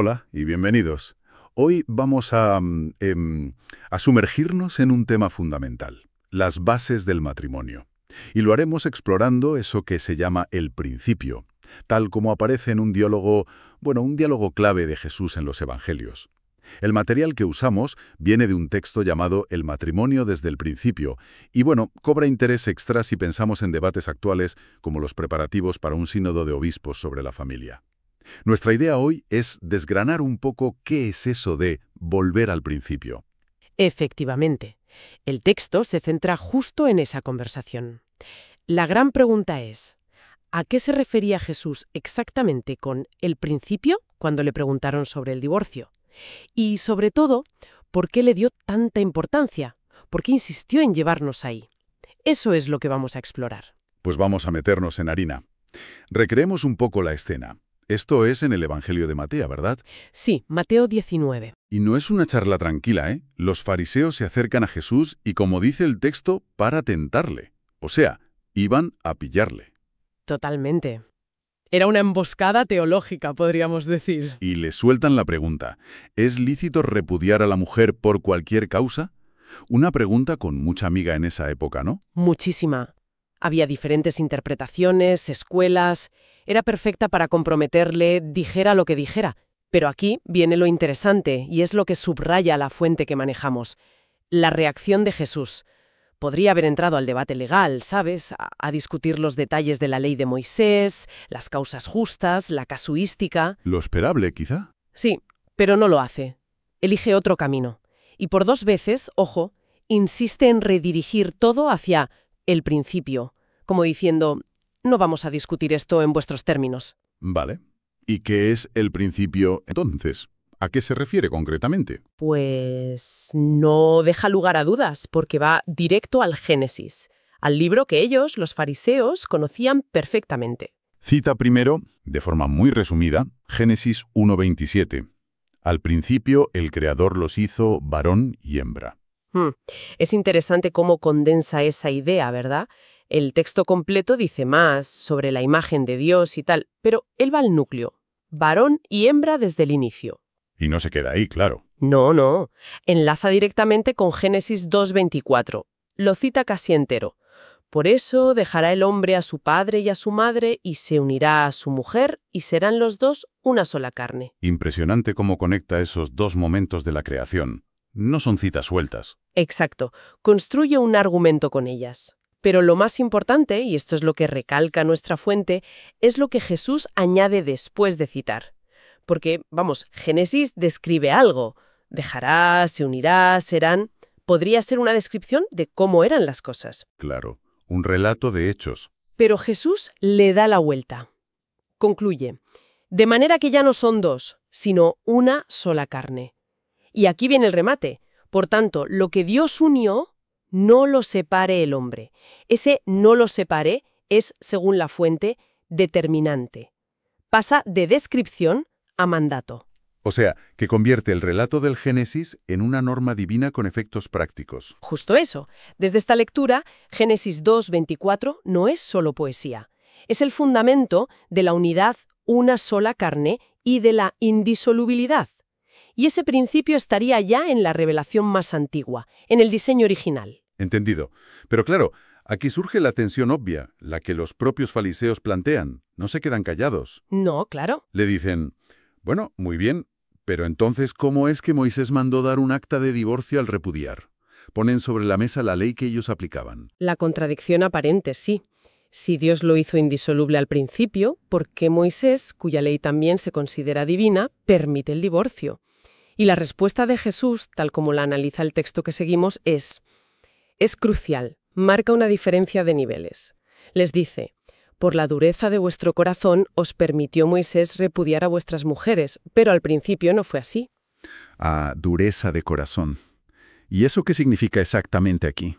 Hola y bienvenidos. Hoy vamos a sumergirnos en un tema fundamental, las bases del matrimonio. Y lo haremos explorando eso que se llama el principio, tal como aparece en un diálogo clave de Jesús en los Evangelios. El material que usamos viene de un texto llamado El matrimonio desde el principio, y cobra interés extra si pensamos en debates actuales como los preparativos para un sínodo de obispos sobre la familia. Nuestra idea hoy es desgranar un poco qué es eso de volver al principio. Efectivamente, el texto se centra justo en esa conversación. La gran pregunta es, ¿a qué se refería Jesús exactamente con el principio cuando le preguntaron sobre el divorcio? Y, sobre todo, ¿por qué le dio tanta importancia? ¿Por qué insistió en llevarnos ahí? Eso es lo que vamos a explorar. Pues vamos a meternos en harina. Recreemos un poco la escena. Esto es en el Evangelio de Mateo, ¿verdad? Sí, Mateo 19. Y no es una charla tranquila, ¿eh? Los fariseos se acercan a Jesús y, como dice el texto, para tentarle. O sea, iban a pillarle. Totalmente. Era una emboscada teológica, podríamos decir. Y le sueltan la pregunta, ¿es lícito repudiar a la mujer por cualquier causa? Una pregunta con mucha miga en esa época, ¿no? Muchísima. Había diferentes interpretaciones, escuelas. Era perfecta para comprometerle, dijera lo que dijera. Pero aquí viene lo interesante, y es lo que subraya la fuente que manejamos. La reacción de Jesús. Podría haber entrado al debate legal, ¿sabes? A discutir los detalles de la ley de Moisés, las causas justas, la casuística. Lo esperable, quizá. Sí, pero no lo hace. Elige otro camino. Y por 2 veces, ojo, insiste en redirigir todo hacia el principio, como diciendo, no vamos a discutir esto en vuestros términos. Vale. ¿Y qué es el principio entonces? ¿A qué se refiere concretamente? Pues no deja lugar a dudas, porque va directo al Génesis, al libro que ellos, los fariseos, conocían perfectamente. Cita primero, de forma muy resumida, Génesis 1:27. Al principio el Creador los hizo varón y hembra. Es interesante cómo condensa esa idea, ¿verdad? El texto completo dice más sobre la imagen de Dios y tal, pero él va al núcleo. Varón y hembra desde el inicio. Y no se queda ahí, claro. No. Enlaza directamente con Génesis 2:24. Lo cita casi entero. Por eso dejará el hombre a su padre y a su madre y se unirá a su mujer y serán los dos una sola carne. Impresionante cómo conecta esos 2 momentos de la creación. No son citas sueltas. Exacto. Construye un argumento con ellas. Pero lo más importante, y esto es lo que recalca nuestra fuente, es lo que Jesús añade después de citar. Porque, Génesis describe algo. Dejará, se unirá, serán. Podría ser una descripción de cómo eran las cosas. Claro, un relato de hechos. Pero Jesús le da la vuelta. Concluye, de manera que ya no son 2, sino una sola carne. Y aquí viene el remate. Por tanto, lo que Dios unió, no lo separe el hombre. Ese no lo separe es, según la fuente, determinante. Pasa de descripción a mandato. O sea, que convierte el relato del Génesis en una norma divina con efectos prácticos. Justo eso. Desde esta lectura, Génesis 2:24 no es solo poesía. Es el fundamento de la unidad una sola carne y de la indisolubilidad. Y ese principio estaría ya en la revelación más antigua, en el diseño original. Entendido. Pero claro, aquí surge la tensión obvia, la que los propios fariseos plantean. No se quedan callados. No, claro. Le dicen, bueno, muy bien, pero entonces, ¿cómo es que Moisés mandó dar un acta de divorcio al repudiar? Ponen sobre la mesa la ley que ellos aplicaban. La contradicción aparente, sí. Si Dios lo hizo indisoluble al principio, ¿por qué Moisés, cuya ley también se considera divina, permite el divorcio? Y la respuesta de Jesús, tal como la analiza el texto que seguimos, es crucial, marca una diferencia de niveles. Les dice, por la dureza de vuestro corazón os permitió Moisés repudiar a vuestras mujeres, pero al principio no fue así. Dureza de corazón. ¿Y eso qué significa exactamente aquí?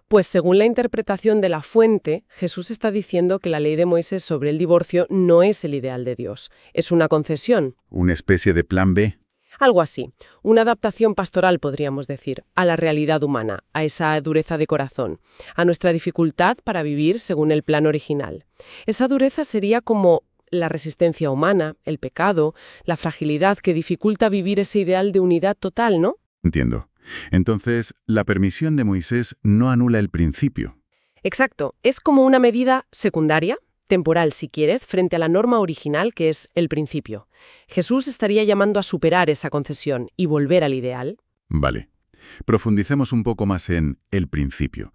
Pues según la interpretación de la fuente, Jesús está diciendo que la ley de Moisés sobre el divorcio no es el ideal de Dios. Es una concesión. ¿Una especie de plan B? Algo así, una adaptación pastoral, podríamos decir, a la realidad humana, a esa dureza de corazón, a nuestra dificultad para vivir según el plan original. Esa dureza sería como la resistencia humana, el pecado, la fragilidad que dificulta vivir ese ideal de unidad total, ¿no? Entiendo. Entonces, la permisión de Moisés no anula el principio. Exacto, es como una medida secundaria, temporal si quieres, frente a la norma original que es el principio. Jesús estaría llamando a superar esa concesión y volver al ideal. Vale. Profundicemos un poco más en el principio.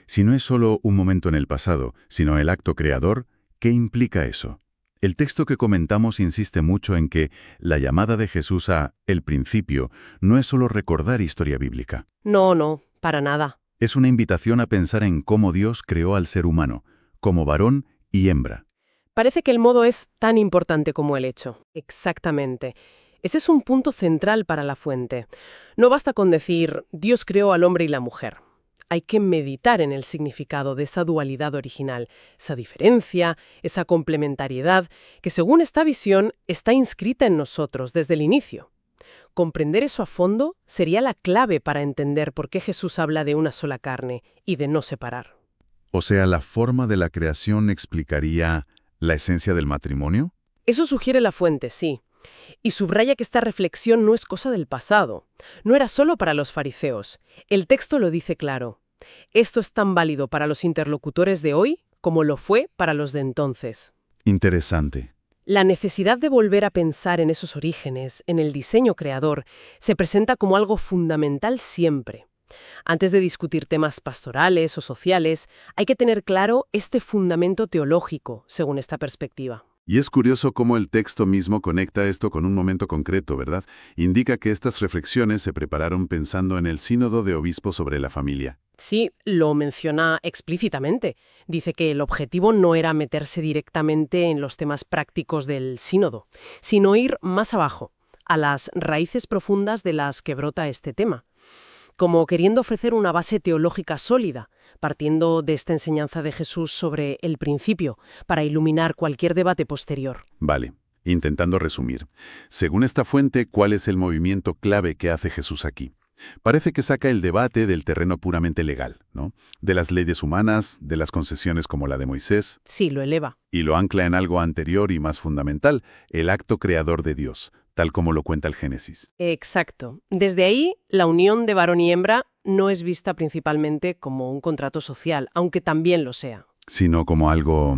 Si no es solo un momento en el pasado, sino el acto creador, ¿qué implica eso? El texto que comentamos insiste mucho en que la llamada de Jesús a el principio no es solo recordar historia bíblica. No, para nada. Es una invitación a pensar en cómo Dios creó al ser humano, como varón y hembra. Parece que el modo es tan importante como el hecho. Exactamente. Ese es un punto central para la fuente. No basta con decir, Dios creó al hombre y la mujer. Hay que meditar en el significado de esa dualidad original, esa diferencia, esa complementariedad, que según esta visión está inscrita en nosotros desde el inicio. Comprender eso a fondo sería la clave para entender por qué Jesús habla de una sola carne y de no separar. O sea, ¿la forma de la creación explicaría la esencia del matrimonio? Eso sugiere la fuente, sí. Y subraya que esta reflexión no es cosa del pasado. No era solo para los fariseos. El texto lo dice claro. Esto es tan válido para los interlocutores de hoy como lo fue para los de entonces. Interesante. La necesidad de volver a pensar en esos orígenes, en el diseño creador, se presenta como algo fundamental siempre. Antes de discutir temas pastorales o sociales, hay que tener claro este fundamento teológico, según esta perspectiva. Y es curioso cómo el texto mismo conecta esto con un momento concreto, ¿verdad? Indica que estas reflexiones se prepararon pensando en el sínodo de obispos sobre la familia. Sí, lo menciona explícitamente. Dice que el objetivo no era meterse directamente en los temas prácticos del sínodo, sino ir más abajo, a las raíces profundas de las que brota este tema, como queriendo ofrecer una base teológica sólida, partiendo de esta enseñanza de Jesús sobre el principio, para iluminar cualquier debate posterior. Vale, intentando resumir. Según esta fuente, ¿cuál es el movimiento clave que hace Jesús aquí? Parece que saca el debate del terreno puramente legal, ¿no? De las leyes humanas, de las concesiones como la de Moisés. Sí, lo eleva. Y lo ancla en algo anterior y más fundamental, el acto creador de Dios, tal como lo cuenta el Génesis. Exacto. Desde ahí, la unión de varón y hembra no es vista principalmente como un contrato social, aunque también lo sea. Sino como algo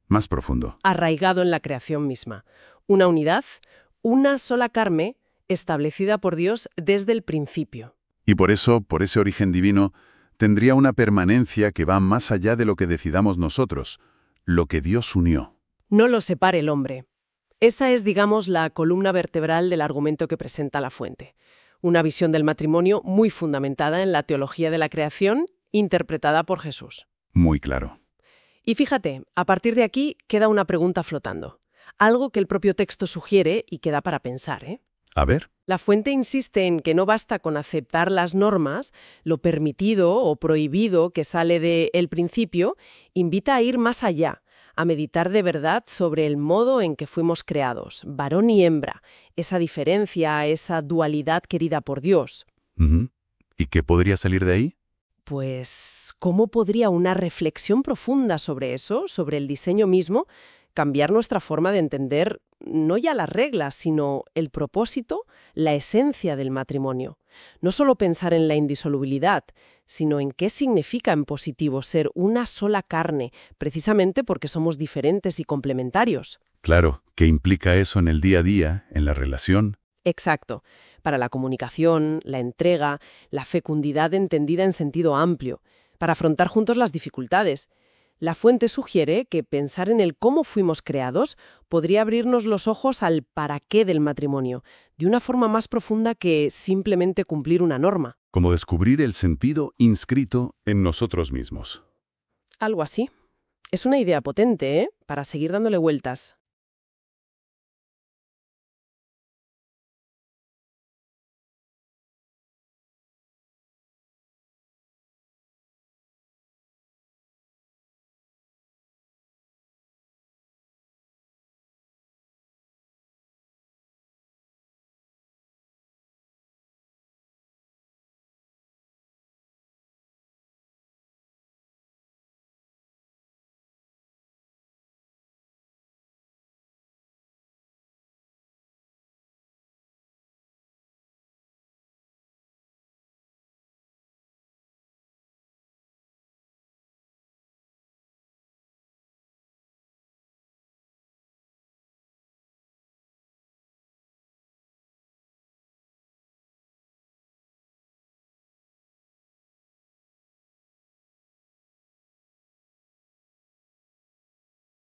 más profundo. Arraigado en la creación misma. Una unidad, una sola carne, establecida por Dios desde el principio. Y por eso, por ese origen divino, tendría una permanencia que va más allá de lo que decidamos nosotros, lo que Dios unió. No lo separe el hombre. Esa es, digamos, la columna vertebral del argumento que presenta la fuente. Una visión del matrimonio muy fundamentada en la teología de la creación, interpretada por Jesús. Muy claro. Y fíjate, a partir de aquí queda una pregunta flotando. Algo que el propio texto sugiere y que da para pensar, ¿eh? A ver. La fuente insiste en que no basta con aceptar las normas, lo permitido o prohibido que sale del principio, invita a ir más allá, a meditar de verdad sobre el modo en que fuimos creados, varón y hembra, esa diferencia, esa dualidad querida por Dios. ¿Y qué podría salir de ahí? Pues, ¿cómo podría una reflexión profunda sobre eso, sobre el diseño mismo, cambiar nuestra forma de entender no ya las reglas, sino el propósito, la esencia del matrimonio? No solo pensar en la indisolubilidad, sino en qué significa en positivo ser una sola carne, precisamente porque somos diferentes y complementarios. Claro, ¿qué implica eso en el día a día, en la relación? Exacto. Para la comunicación, la entrega, la fecundidad entendida en sentido amplio, para afrontar juntos las dificultades. La fuente sugiere que pensar en el cómo fuimos creados podría abrirnos los ojos al para qué del matrimonio, de una forma más profunda que simplemente cumplir una norma. Como descubrir el sentido inscrito en nosotros mismos. Algo así. Es una idea potente, ¿eh? Para seguir dándole vueltas.